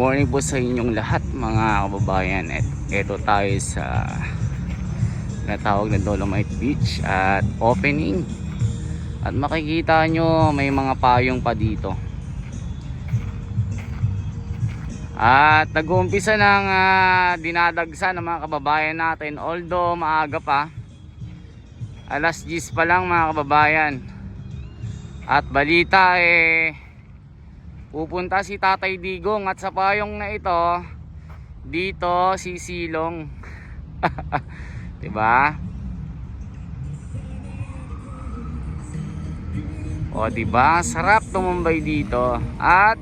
morning po sa inyong lahat mga kababayan. Ito tayo sa natawag na Dolomite Beach at opening. At makikita nyo may mga payong pa dito. At nag-uumpisa ng dinadagsa ng mga kababayan natin. Although maaga pa, alas 10 pa lang mga kababayan. At balita pupunta si Tatay Digong at sa payong na ito dito sisilong. Diba? O diba? Sarap tumumbay dito. At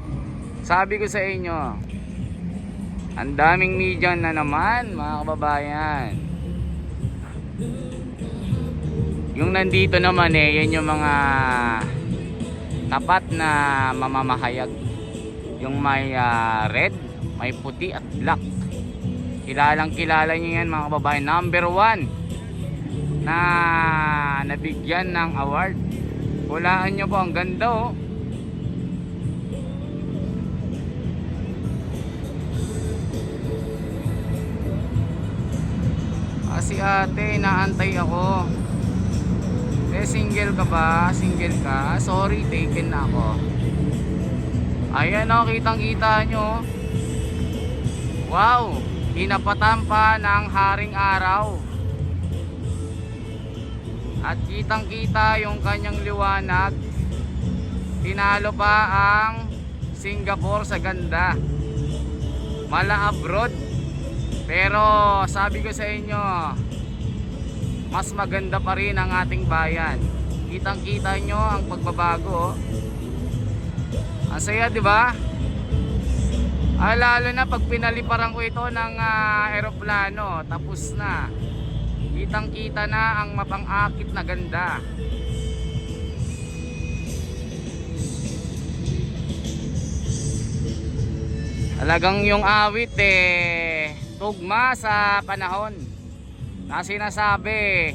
sabi ko sa inyo, ang daming media na naman mga kababayan. Yung nandito naman yan yung mga tapat na mamamahayag. Yung may red, may puti at black. Kilalang kilala nyo yan mga kababayan. Number 1 na nabigyan ng award. Hulaan nyo po, ang ganda oh. Si ate, naantay ako. Single ka ba? Single ka? Sorry, taken na ako. Ayan o, kitang kita nyo. Wow, hinapatan pa ng haring araw. At kitang kita yung kanyang liwanag. Tinalo pa ang Singapore sa ganda. Mala abroad. Pero sabi ko sa inyo, mas maganda pa rin ang ating bayan. Kitang kita nyo ang pagbabago. Ang saya, di ba? Lalo na pag pinaliparan ko ito ng eroplano, tapos na. Kitang kita na ang mapang-akit na ganda. Talagang yung awit tugma sa panahon na sinasabi,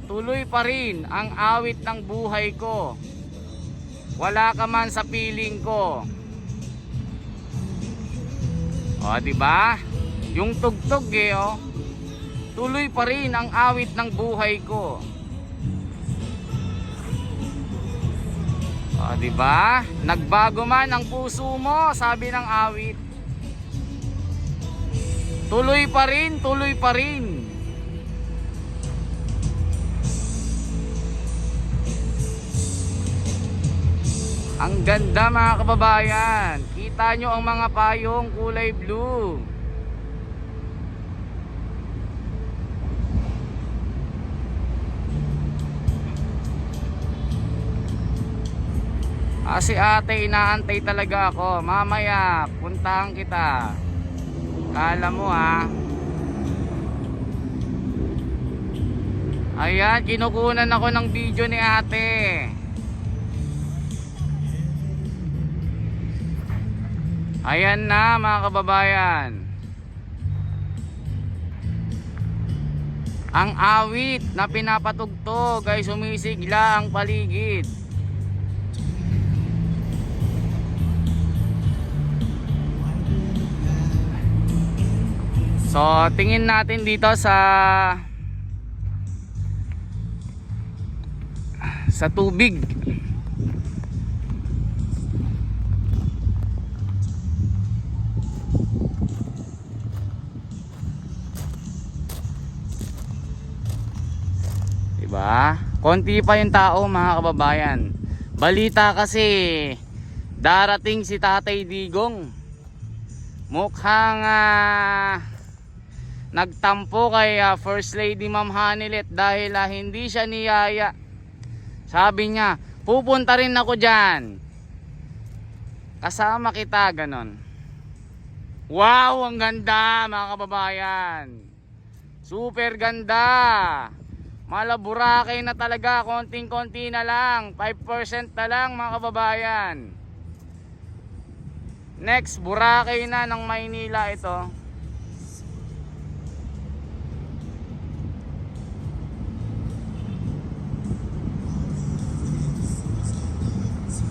tuloy pa rin ang awit ng buhay ko, wala ka man sa piling ko. O diba? Yung tugtog oh, tuloy pa rin ang awit ng buhay ko. O diba? Nagbago man ang puso mo, sabi ng awit. Tuloy pa rin, tuloy pa rin. Ang ganda mga kababayan. Kita nyo ang mga payong kulay blue. Si ate, inaantay talaga ako. Mamaya, puntahan kita. Kala mo Ayan, kinukunan ako ng video ni ate. Ayan na mga kababayan. Ang awit na pinapatugtog ay sumisigla ang paligid. So, tingin natin dito sa tubig. Diba? Konti pa yung tao mga kababayan. Balita kasi darating si Tatay Digong. Mukhang nagtampo kay First Lady Ma'am Hanilet dahil hindi siya niyaya. Sabi niya, pupunta rin ako dyan. Kasama kita, ganon. Wow, ang ganda mga kababayan. Super ganda. Malaburakay na talaga, konting-konti na lang. 5% na lang mga kababayan. Next, Boracay na ng Maynila ito.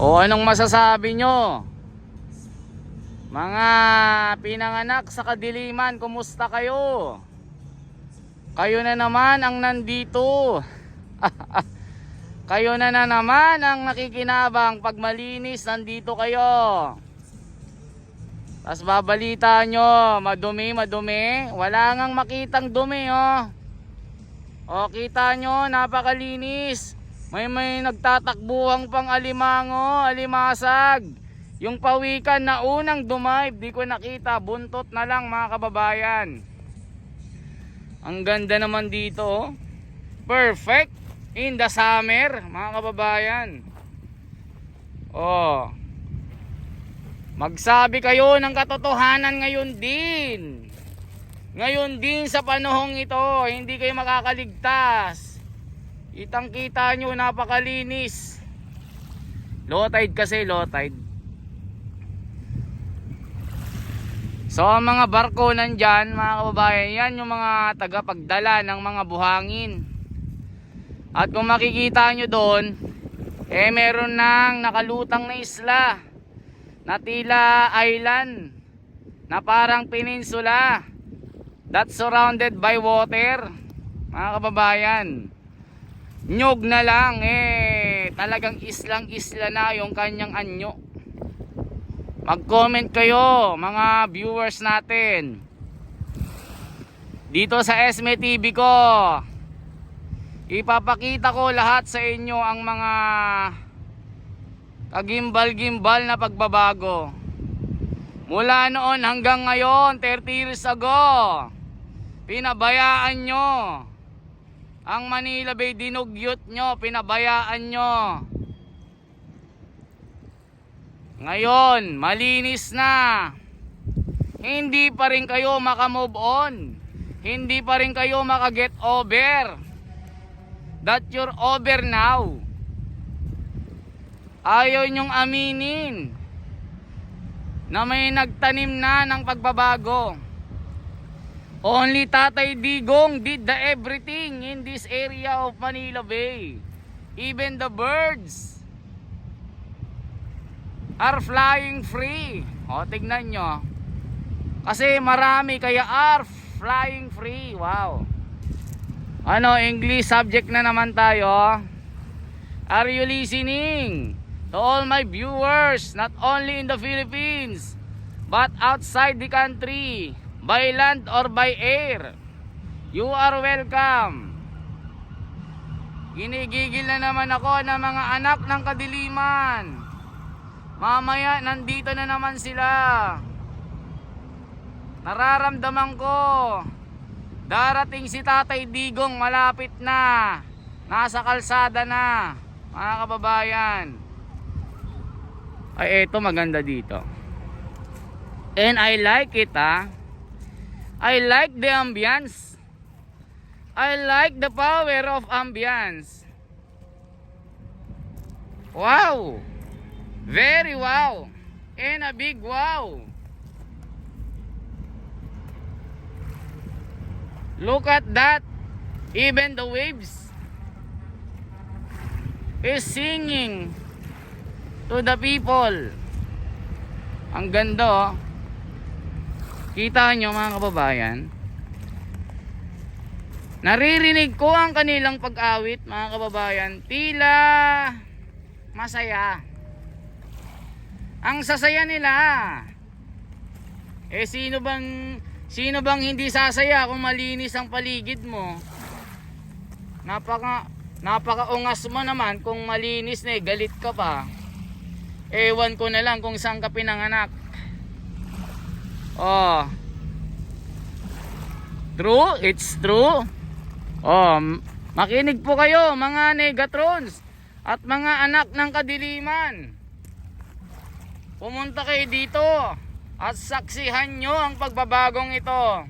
O anong masasabi nyo? Mga pinanganak sa kadiliman, kumusta kayo? Kayo na naman ang nandito. Kayo na naman ang nakikinabang. Pag malinis, nandito kayo. Tapos babalita nyo, madumi. Wala ngang makitang dumi, oh. O, kita nyo, napakalinis. May nagtatakbuhang pang alimango, alimasag. Yung pawikan na unang dumive, di ko nakita. Buntot na lang, mga kababayan. Ang ganda naman dito, oh. Perfect in the summer, mga kababayan. Oh. Magsabi kayo ng katotohanan ngayon din. Ngayon din sa panahong ito, hindi kayo makakaligtas. Kitang-kita nyo, napakalinis. Low tide kasi, low tide. So ang mga barko nandyan, mga kababayan, yan yung mga tagapagdala ng mga buhangin. At kung makikita nyo doon, meron nang nakalutang na isla na tila island, na parang peninsula that's surrounded by water, mga kababayan. Nyog na lang, talagang islang-isla na yung kanyang anyo. Mag-comment kayo, mga viewers natin. Dito sa Esme TV ko, ipapakita ko lahat sa inyo ang mga kagimbal-gimbal na pagbabago. Mula noon hanggang ngayon, 30 years ago, pinabayaan nyo. Ang Manila Bay dinugyot nyo, pinabayaan nyo. Ngayon, malinis na. Hindi pa rin kayo makamove on. Hindi pa rin kayo makaget over. That you're over now. Ayaw nyong aminin na may nagtanim na ng pagbabago. Only Tatay Digong did the everything in this area of Manila Bay. Even the birds are flying free. O, tignan nyo. Kasi marami, kaya are flying free. Wow. Ano, English subject na naman tayo. Are you listening? To all my viewers, not only in the Philippines, but outside the country, by land or by air, you are welcome. Ginigigil na naman ako ng mga anak ng kadiliman. Mamaya nandito na naman sila. Nararamdaman ko, darating si Tatay Digong, malapit na. Nasa kalsada na, mga kababayan. Ay, eto maganda dito. And I like it, ha. I like the ambience. I like the power of ambience. Wow. Very wow. And a big wow. Look at that. Even the waves is singing to the people. Ang ganda, oh. Kita nyo, mga kababayan. Naririnig ko ang kanilang pag-awit, mga kababayan. Tila masaya. Ang sasaya nila. Sino bang hindi sasaya kung malinis ang paligid mo? Napakaungas mo naman kung malinis na, galit ka pa. Ewan ko na lang kung saan ka pinanganak. Oh. True, it's true. Oh, makinig po kayo, mga Negatrons at mga anak ng kadiliman. Pumunta kayo dito at saksihan nyo ang pagbabagong ito.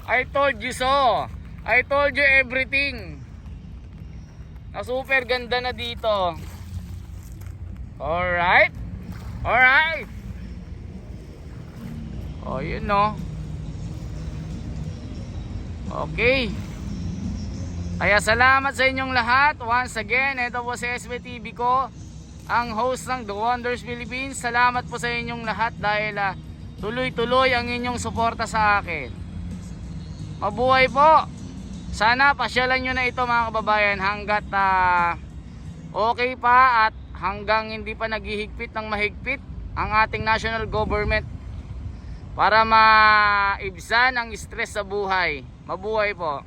I told you so. I told you everything. Na super ganda na dito. Alright. Alright. O, yun, no. Okay. Kaya salamat sa inyong lahat. Once again, ito po si SB TV ko, ang host ng The Wonders Philippines. Salamat po sa inyong lahat dahil tuloy-tuloy ang inyong suporta sa akin. Mabuhay po. Sana pasyalan nyo na ito mga kababayan hanggat okay pa at hanggang hindi pa naghihigpit ng mahigpit ang ating national government para maibsan ang stress sa buhay. Mabuhay po.